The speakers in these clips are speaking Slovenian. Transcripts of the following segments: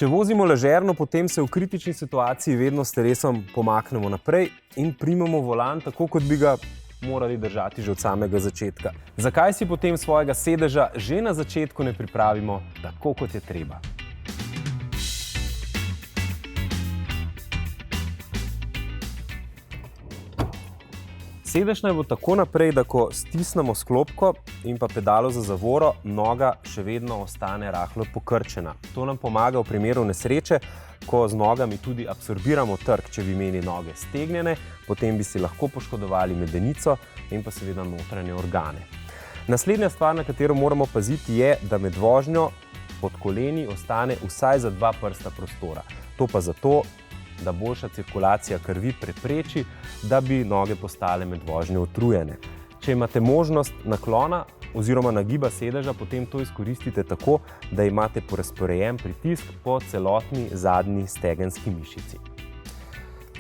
Če vozimo ležerno, potem se v kritični situaciji vedno s telesom pomaknemo naprej in primemo volan tako, kot bi ga morali držati že od samega začetka. Zakaj si potem svojega sedeža že na začetku ne pripravimo tako, kot je treba? Sedež naj bo tako naprej, da ko stisnemo sklopko in pa pedalo za zavoro, noga še vedno ostane rahlo pokrčena. To nam pomaga v primeru nesreče, ko z nogami tudi absorbiramo trk. Če bi imeli noge stegnjene, potem bi si lahko poškodovali medenico in pa seveda notranje organe. Naslednja stvar, na katero moramo paziti, je, da med vožnjo pod koleni ostane vsaj za 2 prsta prostora. To pa zato, da boljša cirkulacija krvi prepreči, da bi noge postale med vožnjo utrujene. Če imate možnost naklona oziroma nagiba sedeža, potem to izkoristite tako, da imate porazporejen pritisk po celotni zadnji stegenski mišici.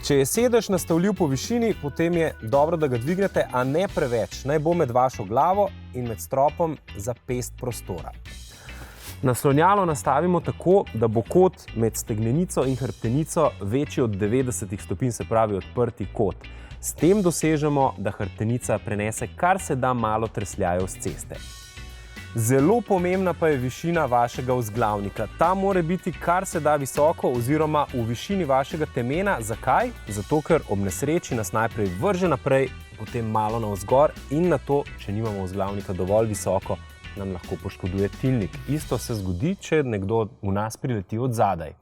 Če je sedež nastavljiv po višini, potem je dobro, da ga dvignete, a ne preveč. Naj bo med vašo glavo in med stropom za pest prostora. Naslonjalo nastavimo tako, da bo kot med stegnenico in hrbtenico večji od 90 stopinj, se pravi odprti kot. S tem dosežemo, da hrbtenica prenese kar se da malo tresljajev s ceste. Zelo pomembna pa je višina vašega vzglavnika. Ta mora biti kar se da visoko oziroma v višini vašega temena. Zakaj? Zato, ker ob nesreči nas najprej vrže naprej, potem malo navzgor in nato, če nimamo vzglavnika dovolj visoko, nam lahko poškoduje tilnik. Isto se zgodi, če nekdo v nas prileti od zadaj.